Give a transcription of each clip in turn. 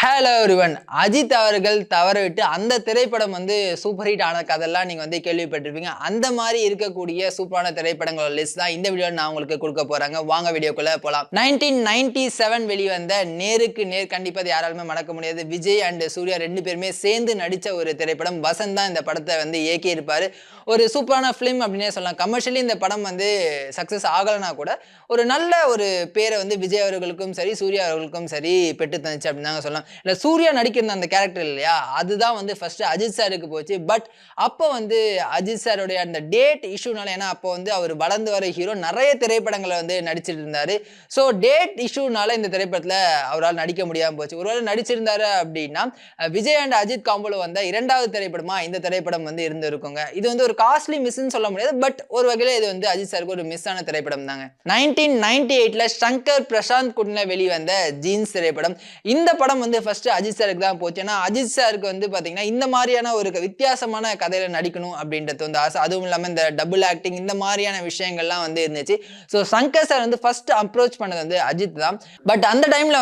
Hello everyone. Ajith அவர்கள் தவறவிட்டு அந்த திரைப்படம் சூப்பர் ஹிட் ஆன கதையெல்லாம் நீங்க கேள்விப்பட்டிருப்பீங்க. அந்த மாரி இருக்கக்கூடிய சூப்பரான திரைப்படங்களோட லிஸ்ட் தான் இந்த வீடியோல நான் உங்களுக்கு குடுக்க போறேங்க. வாங்க வீடியோக்குள்ள போலாம். 1997 வெளிவந்த நேருக்கு நேர். கண்டிப்பா இது யாராலுமே மறக்க முடியாது. விஜய் அண்ட் சூர்யா 2 பேருமே சேர்ந்து நடிச்ச ஒரு திரைப்படம். வசந்த் தான் இந்த படத்தை இயக்கியிருப்பாரு. ஒரு சூப்பரான ஃபிலிம் அப்படின்னே சொல்லலாம். கமர்ஷியலி இந்த படம் சக்சஸ் ஆகலனா கூட ஒரு நல்ல ஒரு பேரை விஜய் அவர்களுக்கும் சரி, சூர்யா அவர்களுக்கும் சரி பெற்று தந்துச்சு அப்படின்னு தாங்க சொல்லலாம். இல்ல சூர்யா நடிக்கிற அந்த கேரக்டர் இல்லையா, அதுதான் ஃபர்ஸ்ட் அஜித் சாருக்கு போச்சு. பட் அப்போ அஜித் சாருடைய அந்த டேட் இஷ்யூனால, ஏன்னா அப்போ அவர் வளர்ந்து வர ஹீரோ நிறைய திரைப்படங்களை நடிச்சிட்டு இருந்தாரு. ஸோ டேட் இஷ்யூனால இந்த திரைப்படத்தில் அவரால் நடிக்க முடியாமல் போச்சு. ஒருவேளை நடிச்சிருந்தாரு அப்படின்னா விஜய் அண்ட் அஜித் காம்போல வந்த இரண்டாவது திரைப்படமா இந்த திரைப்படம் இருந்திருக்குங்க. இது ஒரு காஸ்ட்லி மிஸ்ன்னு சொல்ல முடியாது. பட் ஒரு வகையில் இது அஜித் சாருக்கு ஒரு மிஸ் ஆன திரைப்படம் தாங்க. 1998ல சங்கர் பிரசாந்த் குட்ல வெளிவந்த ஜீன்ஸ் திரைப்படம். இந்த படம் ஃபர்ஸ்ட் அஜித் சாருக்கு தான் போச்சு. ஏன்னா அஜித் சாருக்கு பாத்தீங்கன்னா இந்த மாதிரியான ஒரு வித்தியாசமான கதையில நடிக்கணும் அப்படின்றது ஆசை. அதுவும் இல்லாம இந்த டபுள் ஆக்டிங் இந்த மாதிரியான விஷயங்கள்லாம் இருந்துச்சு. So Shankar sir first approach பண்ணது அஜித் தான். பட் அந்த டைம்ல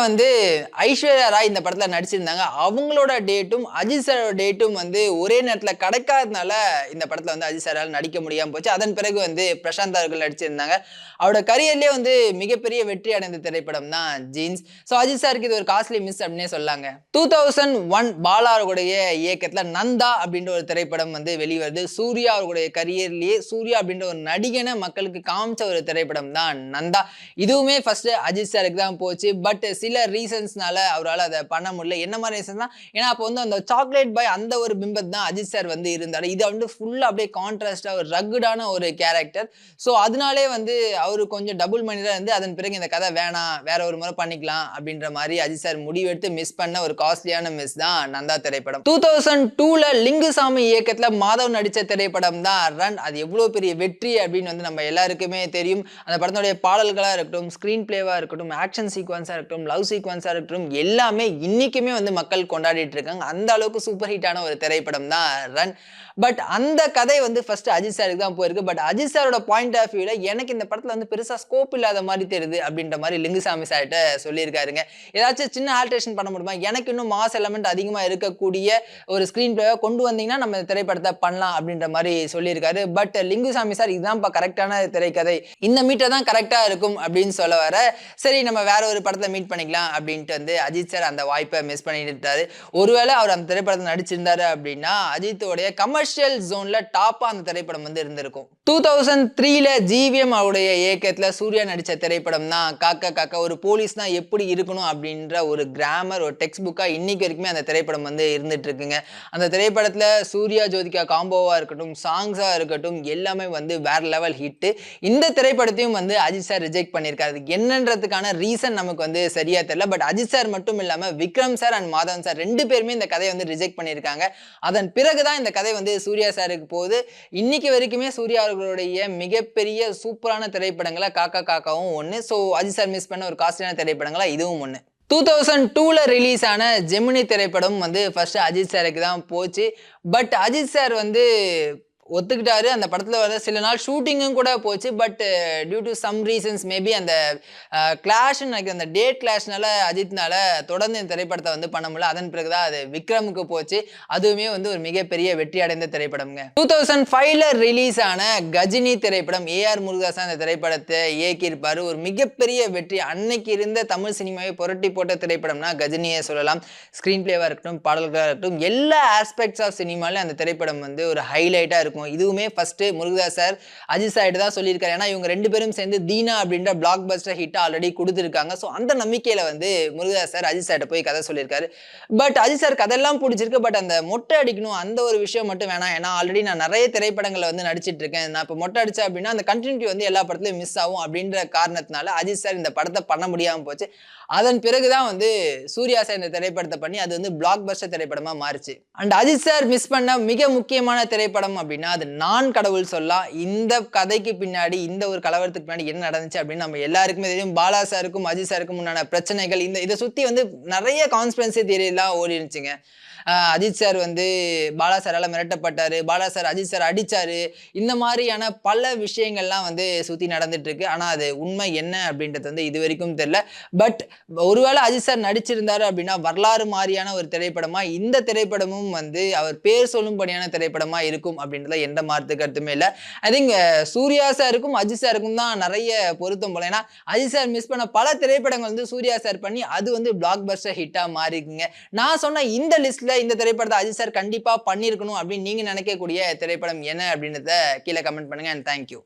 ஐஸ்வர்யா ராய் இந்த படத்துல நடிச்சிருந்தாங்க. அவங்களோட டேட்டும் அஜித் சாரோட டேட்டும் ஒரே நேரத்தில் கிடைக்காதனால இந்த படத்துல அஜித் சாரால் நடிக்க முடியாம போச்சு. அதன் பிறகு பிரசாந்த் அவர்கள் நடிச்சிருந்தாங்க. அவரோட கரியர்லயே மிகப்பெரிய வெற்றி அடைந்த திரைப்படம் தான் ஜீன்ஸ். ஸோ அஜித் சாருக்கு இது ஒரு காஸ்ட்லி மிஸ் அப்படின்னே சொல்லாங்க. 2001 பாலா அவர்களுடைய இயக்கத்துல நந்தா அப்படின்ற ஒரு திரைப்படம் வெளிவருது. சூர்யா அவர்களுடைய கரியர்லயே சூர்யா அப்படின்ற ஒரு நடிகனை மக்களுக்கு காமிச்ச ஒரு திரைப்படம் தான் நந்தா. இதுவுமே ஃபர்ஸ்ட் அஜித் சாருக்கு தான் போச்சு. பட் சில ரீசன்ஸ்னால அவரால் அதை பண்ண முடியல. என்ன மாதிரி ரீசன்ஸ் தான், ஏன்னா அப்போ அந்த சாக்லேட் பாய் அந்த ஒரு பிம்பத் தான் அஜித் சார் இருந்தாரு. இது ஃபுல்லா அப்படியே கான்ட்ராஸ்டா ஒரு ரக்குடான ஒரு கேரக்டர். ஸோ அதனாலே அவரு கொஞ்சம் டபுள் மணிதான் இருந்து அதன் பிறகு இந்த கதை வேணாம், வேற ஒரு முறை பண்ணிக்கலாம் அப்படின்ற மாதிரி அஜித் சார் முடிவெடுத்து மிஸ் பண்ண ஒரு காஸ்ட்லியான மிஸ் தான் நந்தா திரைப்படம். 2002ல லிங்குசாமி இயக்கத்துல மாதவ் நடிச்ச திரைப்படம் தான் ரன். அது எவ்வளவு பெரிய வெற்றி அப்படின்னு நம்ம எல்லாருக்குமே தெரியும். அந்த படத்துடைய பாடல்களா இருக்கட்டும், ஸ்கிரீன் பிளேவா இருக்கட்டும், ஆக்ஷன் சீக்வன்ஸா இருக்கட்டும், லவ் சீக்வன்ஸா இருக்கட்டும், எல்லாமே இன்னைக்குமே மக்கள் கொண்டாடிட்டு இருக்காங்க. அந்த அளவுக்கு சூப்பர் ஹிட்டான ஒரு திரைப்படம் தான் ரன். பட் அந்த கதை ஃபர்ஸ்ட் அஜித் சாருக்கு தான் போயிருக்கு. பட் அஜித் சாரோட பாயிண்ட் ஆஃப் வியூல எனக்கு இந்த படத்துல பெருசா ஸ்கோப் இல்லாத மாதிரி தெரியுது அப்படின்ற மாதிரி லிங்குசாமி சார்கிட்ட சொல்லியிருக்காருங்க. ஏதாச்சும் சின்ன ஆல்ட்ரேஷன் பண்ண முடியுமா, எனக்கு இன்னும் மாஸ் எலமெண்ட் அதிகமா இருக்கக்கூடிய ஒரு ஸ்கிரீன் பிளேவை கொண்டு வந்தீங்கன்னா நம்ம திரைப்படத்தை பண்ணலாம் அப்படின்ற மாதிரி சொல்லியிருக்காரு. பட் லிங்குசாமி சார் இதுதான் கரெக்டான திரைக்கதை, இந்த மீட்டை தான் கரெக்டா இருக்கும் அப்படின்னு சொல்ல வர, சரி நம்ம வேற ஒரு படத்தை மீட் பண்ணிக்கலாம் அப்படின்ட்டு அஜித் சார் அந்த வாய்ப்பை மிஸ் பண்ணிட்டாரு. ஒருவேளை அவர் அந்த திரைப்படத்தை நடிச்சிருந்தாரு அப்படின்னா அஜித்தோடைய கமர்ஷியல் ஜோன்ல டாப்பா அந்த திரைப்படம் இருந்திருக்கும். 2003ல ஜிவிஎம் அவருடைய இயக்கத்துல சூர்யா நடிச்ச திரைப்படம் தான் காக்கா காக்கா. ஒரு போலீஸ்னா எப்படி இருக்கணும் அப்படின்ற ஒரு கிராமர், ஒரு டெக்ஸ்ட் புக்கா இன்னைக்கு வரைக்குமே அந்த திரைப்படம் இருந்துட்டு இருக்குங்க. அந்த திரைப்படத்துல சூர்யா ஜோதிகா காம்போவா இருக்கட்டும், சாங்ஸா இருக்கட்டும், எல்லாமே வேற லெவல் ஹிட். இந்த திரைப்படத்தையும் அஜித் சார் ரிஜெக்ட் பண்ணியிருக்காரு. என்னன்றதுக்கான ரீசன் நமக்கு சரியா தெரியல. பட் அஜித் சார் மட்டும் இல்லாம Vikram sir and Madhavan sir 2 பேருமே இந்த கதையை ரிஜெக்ட் பண்ணியிருக்காங்க. அதன் பிறகுதான் இந்த கதை சூர்யா சாருக்கு போகுது. இன்னைக்கு வரைக்குமே சூர்யா அவர்களுடைய மிகப்பெரிய சூப்பரான திரைப்படங்களா காக்கா காக்காவும் ஒண்ணு. ஸோ அஜித் சார் மிஸ் பண்ண ஒரு காஸ்ட்லியான திரைப்படங்களா இதுவும் ஒண்ணு. 2002ல ரிலீஸ் ஆன ஜெமினி திரைப்படம் ஃபர்ஸ்ட் அஜித் சாருக்கு தான் போச்சு. பட் அஜித் சார் ஒத்துக்கிட்டாரு. அந்த படத்துல சில நாள் ஷூட்டிங்கும் கூட போச்சு. But due to some reasons maybe அந்த கிளாஷ், அந்த டேட் கிளாஷ்னால அஜித்னால தொடர்ந்து இந்த திரைப்படத்தை பண்ண முடியல. அதன் பிறகுதான் அது விக்ரமுக்கு போச்சு. அதுவுமே ஒரு மிகப்பெரிய வெற்றி அடைந்த திரைப்படம்ங்க. 2005ல ரிலீஸ் ஆன கஜினி திரைப்படம், ஏஆர் முருகதாஸ் அந்த திரைப்படத்தை இயக்கியிருப்பாரு. ஒரு மிகப்பெரிய வெற்றி. அன்னைக்கு இருந்த தமிழ் சினிமாவை புரட்டி போட்ட திரைப்படம்னா கஜினியை சொல்லலாம். ஸ்கிரீன் பிளேவா இருக்கட்டும், பாடல்களா இருக்கட்டும், எல்லா ஆஸ்பெக்ட்ஸ் ஆஃப் சினிமால அந்த திரைப்படம் ஒரு ஹைலைட்டா இருக்கும். இதுவுமே first Murugadoss sir Ajith sir தான் சொல்லியிருக்காரு. ஏன்னா இவங்க 2 பேரும் சேர்ந்து தீனா அப்படின்ற பிளாக் பஸ்டர் ஹிட் ஆல்ரெடி கொடுத்துருக்காங்க. ஸோ அந்த நம்பிக்கையில முருகதாஸ் சார் அஜித் சார்ட்ட போய் கதை சொல்லியிருக்காரு. பட் அஜித் சார் கதெல்லாம் பிடிச்சிருக்கு. பட் அந்த மொட்டை அடிக்கணும் அந்த ஒரு விஷயம் மட்டும் வேணாம். ஏன்னா ஆல்ரெடி நான் நிறைய திரைப்படங்களை நடிச்சிட்டு இருக்கேன். நான் இப்போ மொட்டை அடிச்சேன் அப்படின்னா அந்த கண்டினியூட்டி எல்லா படத்துலையும் மிஸ் ஆகும் அப்படின்ற காரணத்தினால அஜித் சார் இந்த படத்தை பண்ண முடியாமல் போச்சு. அதன் பிறகுதான் சூர்யா சார் இந்த திரைப்படத்தை பண்ணி அது பிளாக் பஸ்டர் திரைப்படமா மாறுச்சு. அண்ட் அஜித் சார் மிஸ் பண்ண மிக முக்கியமான திரைப்படம் அப்படின்னா அப்படின்னா அது நான் கடவுள் சொல்லலாம். இந்த கதைக்கு பின்னாடி இந்த ஒரு கலவரத்துக்கு பின்னாடி என்ன நடந்துச்சு அப்படின்னு நம்ம எல்லாருக்குமே தெரியும். பாலா சாருக்கும் அஜித் சாருக்கும் உண்டான பிரச்சனைகள் இதை சுத்தி வந்து நிறைய கான்ஸ்பிரன்சி தியரிலாம் ஓடி இருந்துச்சுங்க. அஜித் சார் வந்து பாலா சாரால மிரட்டப்பட்டாரு, பாலா சார் அஜித் சார் அடிச்சாரு, இந்த மாதிரியான பல விஷயங்கள்லாம் வந்து சுத்தி நடந்துட்டு இருக்கு. ஆனா அது உண்மை என்ன அப்படின்றது வந்து இது வரைக்கும் தெரியல. பட் ஒருவேளை அஜித் சார் நடிச்சிருந்தாரு அப்படின்னா வரலாறு மாதிரியான ஒரு திரைப்படமா இந்த திரைப்படமும் வந்து அவர் பேர் சொல்லும்படியான திரைப்படமா இருக்கும் அப்படின்றத எந்த மாற்று கருத்துமே இல்லை. ஐ திங்க் சூர்யா சாருக்கும் அஜித் சாருக்கும் தான் நிறைய பொருத்தம் போல. ஏன்னா அஜித் சார் மிஸ் பண்ண பல திரைப்படங்கள் வந்து சூர்யா சார் பண்ணி அது வந்து பிளாக் பஸ்டர் ஹிட்டா மாறி இருக்குங்க. நான் சொன்ன இந்த லிஸ்ட்ல இந்த திரைப்படத்தை அஜித் சார் கண்டிப்பா பண்ணியிருக்கணும் அப்படின்னு நீங்க நினைக்கக்கூடிய திரைப்படம் என்ன அப்படின்றத கீழே கமெண்ட் பண்ணுங்க. And thank you.